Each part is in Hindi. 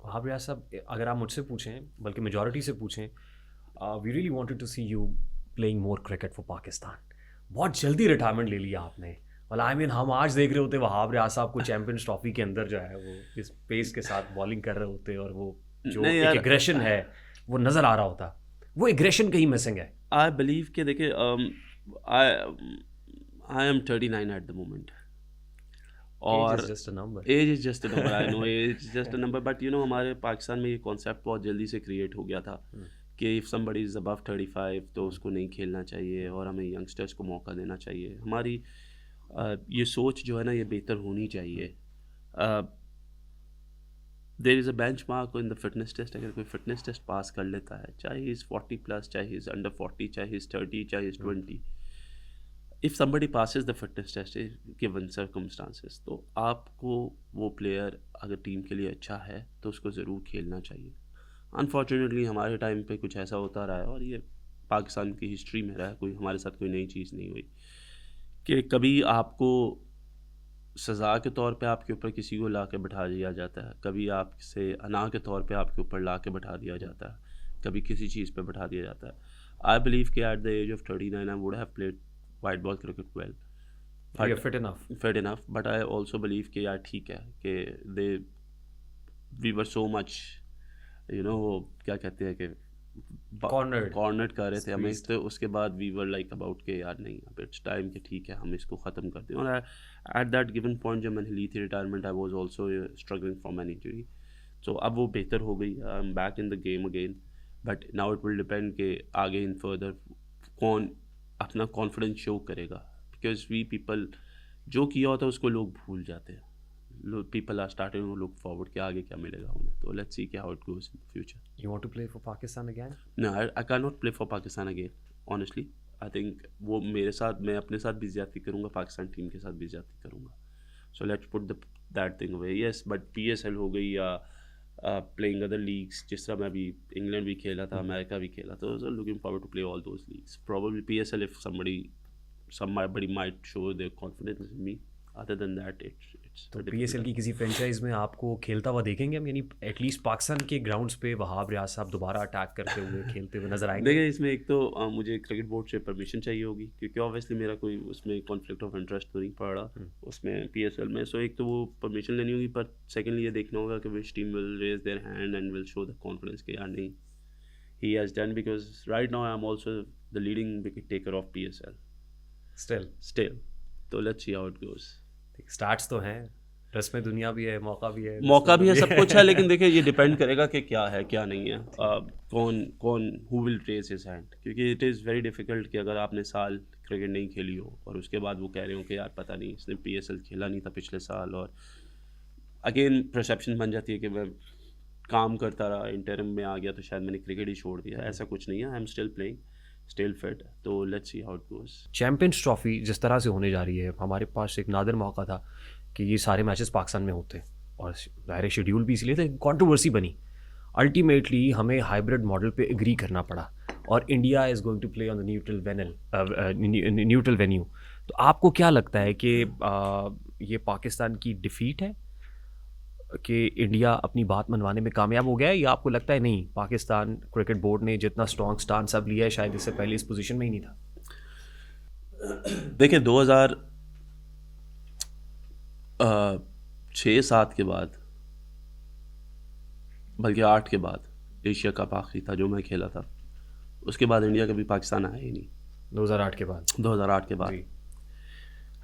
वहाब रियाज साहब, अगर आप मुझसे पूछें, बल्कि मेजॉरिटी से पूछें, we really wanted to see you playing more cricket for Pakistan. बहुत जल्दी रिटायरमेंट ले लिया आपने। मतलब आई मीन हम आज देख रहे होते वहाब रियाज साहब को चैंपियंस ट्रॉफी के अंदर जो है वो इस पेस के साथ बॉलिंग कर रहे होते, और वो जो नहीं एक यार, एग्रेशन है वो नज़र आ रहा होता। वो एग्रेशन कहीं मिसिंग है। आई बिलीव कि देखिए, I I am 39 at the moment, age और is just a number. Age is just a number. I know age is just a number, but हमारे पाकिस्तान में ये कॉन्सेप्ट बहुत जल्दी से क्रिएट हो गया था कि इफ़ समबडी इज़ अबव 35 तो उसको नहीं खेलना चाहिए और हमें यंगस्टर्स को मौका देना चाहिए। हमारी ये सोच जो है ना, ये बेहतर होनी चाहिए। There is a bench mark in the fitness test. अगर कोई फिटनेस टेस्ट पास कर लेता है, चाहे इज़ 40+, चाहे इज़ अंडर 40, चाहे इज़ 30, चाहे is 20, if somebody passes the fitness test given circumstances, तो आपको वो प्लेयर अगर टीम के लिए अच्छा है तो उसको ज़रूर खेलना चाहिए। अनफॉर्चुनेटली हमारे टाइम पे कुछ ऐसा होता रहा है, और ये पाकिस्तान की हिस्ट्री में रहा है, कोई हमारे साथ कोई नई चीज़ नहीं हुई कि कभी आपको सज़ा के तौर पे आपके ऊपर किसी को ला के बैठा दिया जाता है, कभी आपसे अना के तौर पे आपके ऊपर ला के बैठा दिया जाता है, कभी किसी चीज़ पे बैठा दिया जाता है। आई बिलीव कि at the age of 39 I would have played white ball cricket well, you but fit enough. Fed enough, but I also believe कि यार ठीक है कि दे वी वर सो मच वो क्या कहते हैं कि कॉर्नर्ड, कॉर्नर कर रहे थे हमें, स्क्वीज्ड। तो उसके बाद वी वर लाइक अबाउट के यार नहीं, अब इट्स टाइम कि ठीक है हम इसको ख़त्म कर दें। और एट दैट गिवन पॉइंट जब मैंने ली थी retirement, I was also struggling from an injury. So अब वो बेहतर हो गई, I am back in the game again, but now it will depend कि आगे इन फर्दर कौन अपना कॉन्फिडेंस शो करेगा, बिकॉज वी पीपल जो किया होता है उसको लोग भूल जाते हैं। People are starting to look forward कि आगे क्या मिलेगा उन्हें, तो let's see how it goes in the future. You want to play for Pakistan again? No, I cannot play for Pakistan again, honestly. I think वो मेरे साथ, मैं अपने साथ भी ज़्यादती करूँगा, पाकिस्तान टीम के साथ भी ज़्यादती करूँगा। So let's put that thing away. Yes, but PSL हो गई या प्लेइंग अदर लीग्स, जिस तरह मैं अभी इंग्लैंड भी खेला था, अमेरिका भी खेला, तो looking forward to play all those leagues. Probably PSL if somebody might show their confidence in me. Other than that, it's तो a difficult PSL की task. किसी फ्रेंचाइज में आपको खेलता हुआ देखेंगे हम, यानी एटलीस्ट पाकिस्तान के ग्राउंड्स पे वहाब रियाज साहब दोबारा अटैक करते हुए खेलते हुए नजर आएंगे? देखिए, इसमें एक तो मुझे क्रिकेट बोर्ड से परमिशन चाहिए होगी, क्योंकि ऑब्वियसली मेरा कोई उसमें कॉन्फ्लिक्ट ऑफ इंटरेस्ट तो नहीं पड़ रहा उसमें PSL में। सो एक तो वो परमिशन लेनी होगी, पर सेकेंडली ये देखना होगा कि which team will raise their hand and will show the confidence कि यार नहीं, he has done, because right now I am also the leading wicket taker of PSL still. तो लेट्स सी हाउ इट गोज। स्टार्ट्स तो हैं, रस्म दुनिया भी है, मौका भी है, मौका भी है, दुश्मन सब कुछ है, लेकिन देखिए ये डिपेंड करेगा कि क्या है क्या नहीं है, कौन कौन who will raise his hand, क्योंकि इट इज़ वेरी डिफिकल्ट कि अगर आपने साल क्रिकेट नहीं खेली हो और उसके बाद वो कह रहे हो कि यार पता नहीं इसने PSL खेला नहीं था पिछले साल, और अगेन परसेप्शन बन जाती है कि मैं काम करता रहा, इंटरिम में आ गया तो शायद मैंने क्रिकेट ही छोड़ दिया। ऐसा कुछ नहीं है, I am still playing, still fit, तो let's see how it goes. Champions Trophy जिस तरह से होने जा रही है, हमारे पास एक नादिर मौका था कि ये सारे मैचेस पाकिस्तान में होते, और ज़ाहिर शेड्यूल भी इसलिए था, कंट्रोवर्सी बनी। अल्टीमेटली हमें हाइब्रिड मॉडल पे एग्री करना पड़ा, और India is going to play on the neutral venue. तो आपको क्या लगता है कि ये पाकिस्तान की डिफीट है कि इंडिया अपनी बात मनवाने में कामयाब हो गया है, या आपको लगता है नहीं, पाकिस्तान क्रिकेट बोर्ड ने जितना स्ट्रॉन्ग स्टांस अब लिया है शायद इससे पहले इस पोजीशन में ही नहीं था? देखिए 2006-7 के बाद, बल्कि 8 के बाद, एशिया कप आखिरी था जो मैं खेला था, उसके बाद इंडिया कभी पाकिस्तान आया ही नहीं। 2008 के बाद? 2008 के बाद जी।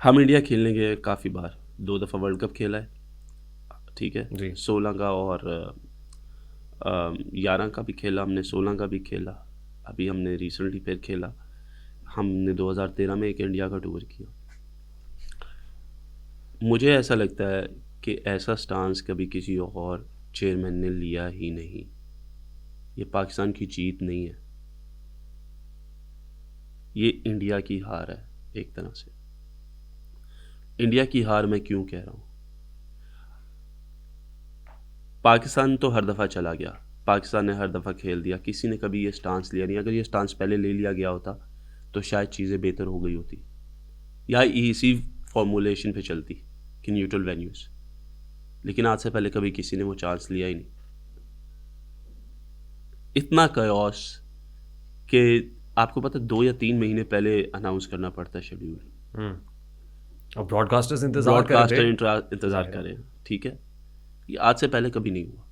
हम इंडिया खेलने गए काफ़ी बार, 2 दफ़ा वर्ल्ड कप खेला है, ठीक है जी। 16 का और 11 का भी खेला हमने, 16 का भी खेला, अभी हमने रिसेंटली फिर खेला। हमने 2013 में एक इंडिया का टूर किया। मुझे ऐसा लगता है कि ऐसा स्टांस कभी किसी और चेयरमैन ने लिया ही नहीं। ये पाकिस्तान की जीत नहीं है, ये इंडिया की हार है एक तरह से। इंडिया की हार मैं क्यों कह रहा हूँ, पाकिस्तान तो हर दफ़ा चला गया, पाकिस्तान ने हर दफ़ा खेल दिया, किसी ने कभी ये स्टांस लिया नहीं। अगर ये स्टांस पहले ले लिया गया होता तो शायद चीज़ें बेहतर हो गई होती, या इसी फॉर्मूलेशन पे चलती कि न्यूट्रल वेन्यूज़, लेकिन आज से पहले कभी किसी ने वो चांस लिया ही नहीं। इतना कयोस कि आपको पता 2 या 3 महीने पहले अनाउंस करना पड़ता है शेड्यूल। और ब्रॉडकास्टर्स इंतजार कर रहे ब्रॉडकास्टर थे। इंतजार करें, ठीक है, ये आज से पहले कभी नहीं हुआ।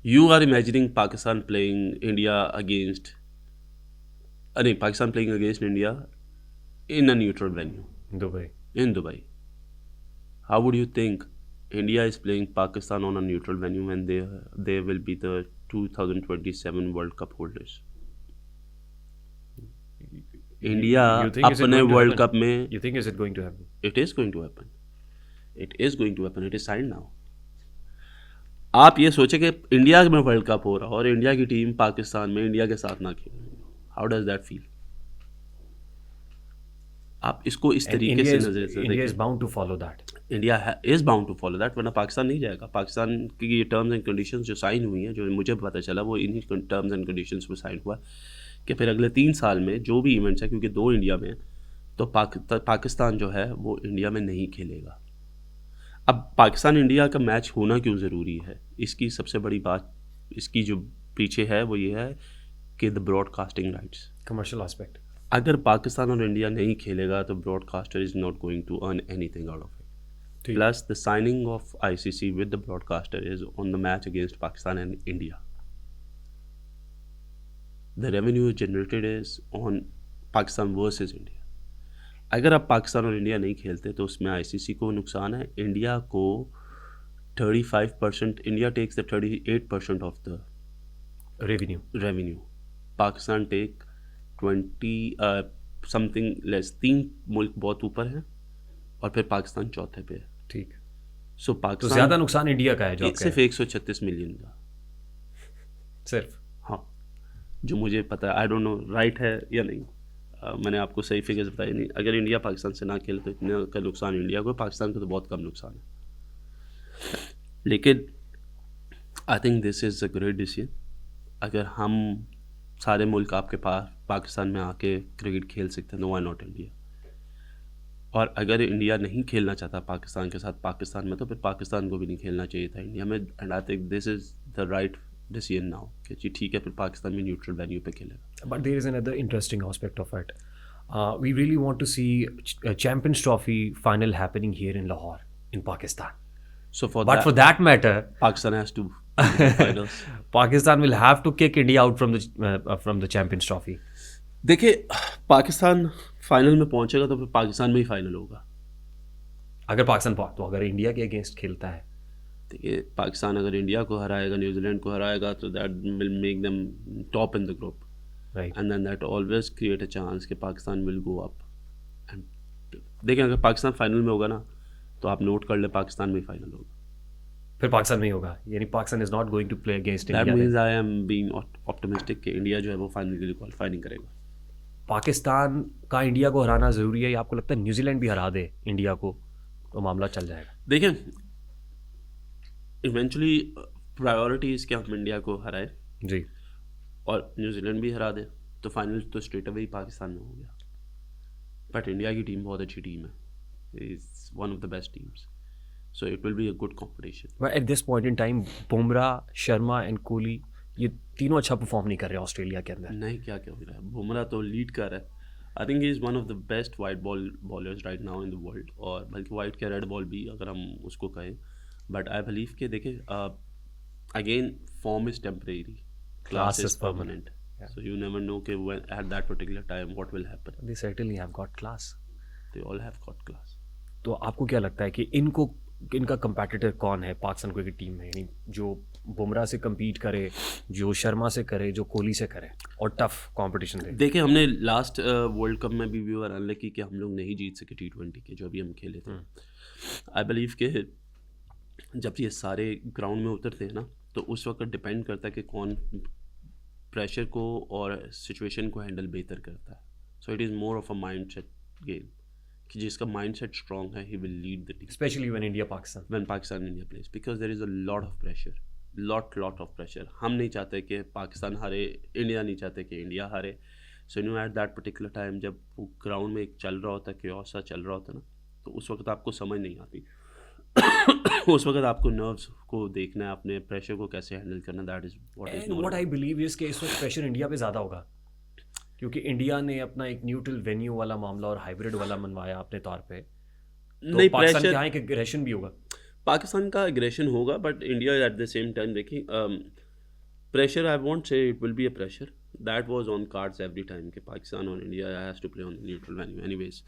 You are imagining Pakistan playing India against, नहीं, Pakistan playing against India in a neutral venue Dubai. in Dubai. How would you think India is playing Pakistan on a neutral venue when they will be the 2027 World Cup holders? India You think is it अपने going to world happen? Cup में, You think is it going to happen? it is going to happen. It is going to happen. It is signed now. आप ये सोचे कि इंडिया में वर्ल्ड कप हो रहा और इंडिया की टीम पाकिस्तान में इंडिया के साथ ना खेले, हाउ डज दैट फील? आप इसको इस And तरीके से नजर से India is देखें। bound to follow that. India is bound to follow that, वरना पाकिस्तान नहीं जाएगा। पाकिस्तान की ये टर्म्स एंड कंडीशंस जो साइन हुई हैं, जो मुझे पता चला वो इन्हीं टर्म्स एंड कंडीशंस में साइन हुआ कि फिर अगले 3 साल में जो भी इवेंट्स है, क्योंकि 2 इंडिया में हैं, तो पाकिस्तान जो है वो इंडिया में नहीं खेलेगा। अब पाकिस्तान इंडिया का मैच होना क्यों ज़रूरी है, इसकी सबसे बड़ी बात इसकी जो पीछे है वो ये है कि the broadcasting rights. Commercial aspect. अगर पाकिस्तान और इंडिया नहीं खेलेगा तो broadcaster is not going to earn anything out of it. ठीक। Plus, the signing of ICC with the broadcaster is on the match against Pakistan and India. The revenue generated is on Pakistan versus India. अगर आप पाकिस्तान और इंडिया नहीं खेलते तो उसमें ICC को नुकसान है, इंडिया को 35%, India takes the 38% of the Revenue. Pakistan take 20 something less. 3 मुल्क बहुत ऊपर हैं और फिर पाकिस्तान चौथे पे है। ठीक। सो तो पाकिस्तान ज्यादा नुकसान इंडिया का है जो आप कह सिर्फ रहे 136 मिलियन का, हैं। सिर्फ। हाँ, जो मुझे पता है, आई डोंट नो राइट है या नहीं, मैंने आपको सही फिगर्स बताए नहीं। अगर इंडिया पाकिस्तान से ना खेले तो इतने का नुकसान इंडिया को, पाकिस्तान को तो बहुत कम नुकसान है। लेकिन I think this is a great decision. अगर हम सारे मुल्क आपके पास पाकिस्तान में आके क्रिकेट खेल सकते हैं तो व्हाई नॉट इंडिया? और अगर इंडिया नहीं खेलना चाहता पाकिस्तान के साथ पाकिस्तान में, तो फिर पाकिस्तान को भी नहीं खेलना चाहिए था इंडिया में। And I think this is the right decision now कि जी ठीक है, फिर पाकिस्तान में न्यूट्रल वेन्यू पे खेलेगा। But there is another interesting aspect of it. We really want to see a Champions Trophy final happening here in Lahore, in Pakistan. So for But that, for that matter, Pakistan has to finals. Pakistan will have to kick India out from the Champions Trophy. देखिए, पाकिस्तान फाइनल में पहुंचेगा तो फिर पाकिस्तान में ही फाइनल होगा। अगर पाकिस्तान तो अगर इंडिया के अगेंस्ट खेलता है, देखिए, पाकिस्तान अगर इंडिया को हराएगा, न्यूजीलैंड को हराएगा, तो that will make them top in the group, right. And then that always create a chance कि Pakistan will go up. And देखिए, अगर पाकिस्तान फाइनल में होगा ना, तो आप नोट कर ले, पाकिस्तान में ही फाइनल होगा। फिर पाकिस्तान नहीं होगा, यानी Pakistan is not going to play against that India. Means I am being optimistic कि इंडिया जो है वो फाइनल के लिए क्वालिफाई नहीं करेगा। पाकिस्तान का इंडिया को हराना ज़रूरी है या आपको लगता है न्यूजीलैंड भी हरा दे इंडिया को तो मामला चल जाएगा? देखिए, इवेंचुअली प्रायोरिटी इसके हम इंडिया को हराए जी। और न्यूजीलैंड भी हरा दे तो फाइनल तो स्ट्रेट अवे ही पाकिस्तान में हो गया। बट इंडिया की टीम बहुत अच्छी टीम है, is one of the best teams, so it will be a good competition. But at this point in time Bumrah, Sharma and Kohli ये तीनों अच्छा परफॉर्म नहीं कर रहे ऑस्ट्रेलिया के अंदर। नहीं, क्या क्या हो रहा है, बुमराह तो लीड कर रहा है। I think he is one of the best white ball bowlers right now in the world, और बल्कि वाइट क्या रेड बॉल भी अगर हम उसको कहें। बट आई बिलीव कि देखिए, again form is temporary, class is permanent, so you never know कि when at that particular time what will happen. They certainly have got class. They all have got class. तो आपको क्या लगता है कि इनका कंपेटिटर कौन है पाकिस्तान क्रिकेट टीम में, यानी जो बुमराह से compete करे, जो शर्मा से करे, जो कोहली से करे और टफ कंपटीशन दे? देखिए, हमने लास्ट वर्ल्ड कप में भी वी वर अनलकी कि हम लोग नहीं जीत सके T20 के जो अभी हम खेले थे। आई बिलीव कि जब ये सारे ग्राउंड में उतरते हैं ना, तो उस वक्त डिपेंड करता है कि कौन प्रेशर को और सिचुएशन को हैंडल बेहतर करता है। So it is more of a mind set game कि जिसका माइंड सेट स्ट्रॉन्ग है, he will lead the team, specially when Pakistan India plays, because there is a lot of pressure, lot of pressure. हम नहीं चाहते कि पाकिस्तान हारे, इंडिया नहीं चाहते कि इंडिया हारे। सो you know at that particular time जब वो ग्राउंड में एक चल रहा होता है, क्योसा चल रहा होता है ना, तो उस वक्त आपको समझ नहीं आती उस वक्त आपको नर्व्स को देखना है, अपने प्रेशर को कैसे हैंडल करना, that is what is and what I believe is कि इस वक्त प्रेशर इंडिया पे ज़्यादा होगा, क्योंकि इंडिया ने अपना एक न्यूट्रल वेन्यू वाला मामला और हाइब्रिड वाला मनवाया अपने तौर पे, तो नहीं पाकिस्तान के प्रेशर यहाँ एक एग्रेशन भी होगा। पाकिस्तान का एग्रेशन होगा, but India at the same time देखिए pressure, I won't say it will be a pressure, that was on cards every time कि पाकिस्तान और India has to play on neutral venue anyways.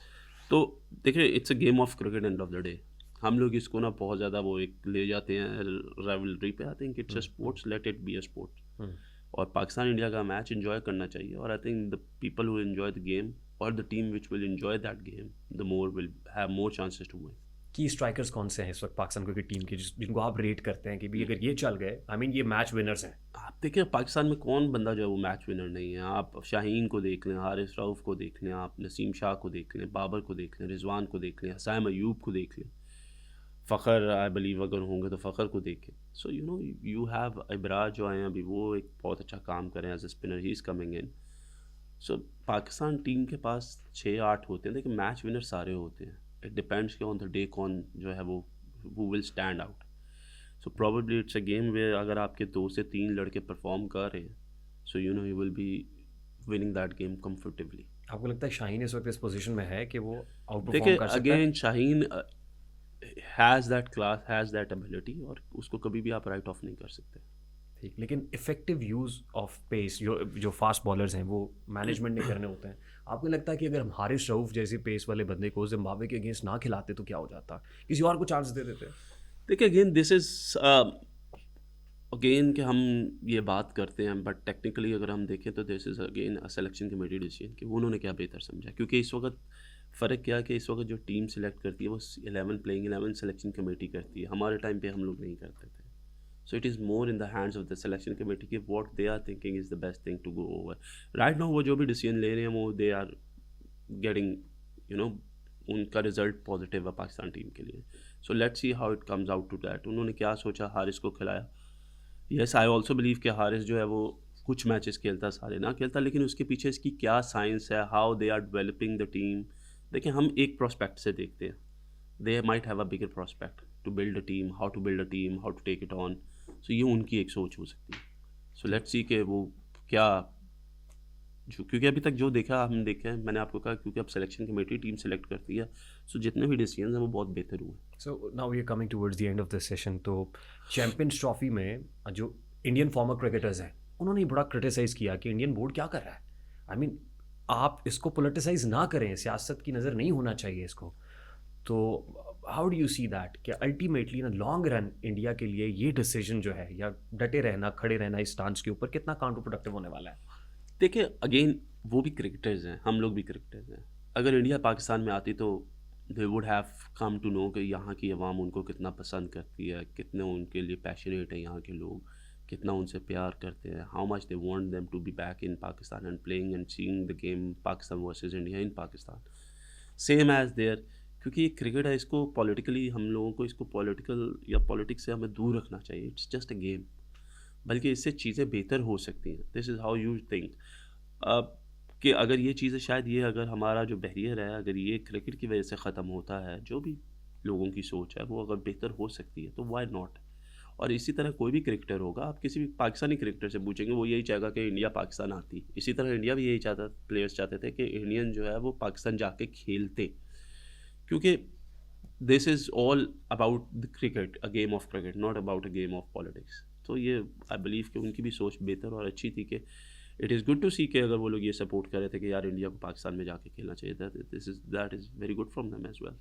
तो देखिए it's a game of cricket end of the day. हम लोग इसको ना बहुत ज़्यादा वो एक ले जाते हैं राइवलरी पे, I think it's a sports, let it be a sport. और पाकिस्तान इंडिया का मैच इन्जॉय करना चाहिए, और I think the people who enjoy the game और the team which will enjoy that game the more will have more chances to win. Key strikers कौन से हैं इस वक्त पाकिस्तान क्रिकेट टीम के जिनको आप रेट करते हैं कि भी अगर ये चल गए, आई मीन ये मैच विनर्स हैं? आप देखिए पाकिस्तान में कौन बंदा जो है वो मैच विनर नहीं है। आप शाहीन को देख लें, हारिस रऊफ़ को देख लें, आप नसीम शाह को देख लें, बाबर को देख लें, रिजवान को देख लें, हसाम अयूब को देख लें, फ़खर आई बिलीव अगर होंगे तो फ़खर को देखें। So you know you have इबराज जो आए हैं अभी, वो एक बहुत अच्छा काम करें as a spinner, he is coming in. So Pakistan team के पास 6-8 होते हैं, लेकिन मैच विनर सारे होते हैं। इट डिपेंड्स कि ऑन द डे कौन जो है वो will stand out. So probably it's a game way अगर आपके 2 से 3 लड़के परफॉर्म कर रहे हैं, सो you know you will be winning that game comfortably. आपको लगता है शाहीन इस वक्त इस पोजीशन में है कि वो आउट देखिए परफॉर्म कर सकता है? Again Shaheen has that class, has that ability, और उसको कभी भी आप राइट ऑफ नहीं कर सकते। ठीक, लेकिन इफेक्टिव यूज़ ऑफ पेस जो फास्ट बॉलर्स हैं वो मैनेजमेंट नहीं करने होते हैं। आपको लगता है कि अगर हम हारिस रऊफ़ जैसी पेस वाले बंदे को जिम्बाब्वे के अगेंस्ट ना खिलाते तो क्या हो जाता, किसी और को चांस दे देते? देखिए अगेन दिस इज़ अगेन कि हम ये बात करते हैं, बट टेक्निकली अगर हम देखें तो this is again a selection committee decision कि उन्होंने क्या बेहतर समझा। क्योंकि इस वक्त फ़र्क क्या है कि इस वक्त जो टीम सेलेक्ट करती है वो 11 प्लेइंग 11 सिलेक्शन कमेटी करती है। हमारे टाइम पे हम लोग नहीं करते थे। So it is more in the hands of the selection committee कि what they are thinking is the best thing to go over right now. वो जो भी डिसीजन ले रहे हैं वो they are getting you know उनका रिजल्ट पॉजिटिव है पाकिस्तान टीम के लिए। So let's see how it comes out to that. उन्होंने क्या सोचा, हारिस को खिलाया। येस आई ऑल्सो बिलीव कि हारिस जो है वो कुछ मैचेस खेलता, सारे ना खेलता, लेकिन उसके पीछे इसकी क्या साइंस है, how they are developing the team. देखिए हम एक प्रोस्पेक्ट से देखते हैं, they might have a bigger prospect to build a team, how to build a team, how to take it on. So ये उनकी एक सोच हो सकती है। सो लेट्स सी कि वो क्या जो, क्योंकि अभी तक जो देखा हम देखे हैं, मैंने आपको कहा क्योंकि अब सिलेक्शन कमेटी टीम सेलेक्ट करती है, सो जितने भी डिसीजन हैं वो बहुत बेहतर हुए। So now we are coming towards the end of this session. तो चैंपियंस ट्रॉफी में जो इंडियन फॉर्मर क्रिकेटर्स हैं उन्होंने बड़ा क्रिटिसाइज़ किया कि इंडियन बोर्ड क्या कर रहा है। आई मीन आप इसको पोलिटिसाइज ना करें, सियासत की नज़र नहीं होना चाहिए इसको। तो how do you see that कि अल्टीमेटली ना लॉन्ग रन इंडिया के लिए ये डिसीजन जो है या डटे रहना, खड़े रहना इस स्टांस के ऊपर कितना काउंटर प्रोडक्टिव होने वाला है? देखिए अगेन वो भी क्रिकेटर्स हैं, हम लोग भी क्रिकेटर्स हैं। अगर इंडिया पाकिस्तान में आती तो they would have come to know कि यहाँ की आवाम उनको कितना पसंद करती है, कितने उनके लिए पैशनेट हैं यहाँ के लोग, कितना उनसे प्यार करते हैं, how much they want them to be back in Pakistan and playing and seeing the game Pakistan versus India in Pakistan same as there. क्योंकि ये क्रिकेट है, इसको पॉलिटिकली हम लोगों को इसको पॉलिटिकल या पॉलिटिक्स से हमें दूर रखना चाहिए। इट्स जस्ट अ गेम, बल्कि इससे चीज़ें बेहतर हो सकती हैं। This is how you think कि अगर ये चीज़ें शायद ये अगर हमारा जो बैरियर है अगर ये क्रिकेट की वजह से ख़त्म होता है, जो भी लोगों की सोच है वो अगर बेहतर हो सकती है तो वाई नॉट। और इसी तरह कोई भी क्रिकेटर होगा, आप किसी भी पाकिस्तानी क्रिकेटर से पूछेंगे वो यही चाहेगा कि इंडिया पाकिस्तान आती। इसी तरह इंडिया भी यही चाहता, प्लेयर्स चाहते थे कि इंडियन जो है वो पाकिस्तान जाके खेलते, क्योंकि this is all about the cricket, a game of cricket, not about a game of politics. तो ये आई बिलीव कि उनकी भी सोच बेहतर और अच्छी थी कि इट इज़ गुड टू सी कि अगर वो लोग ये सपोर्ट कर रहे थे कि यार इंडिया को पाकिस्तान में जाके खेलना चाहिए था, that is very good from them as well.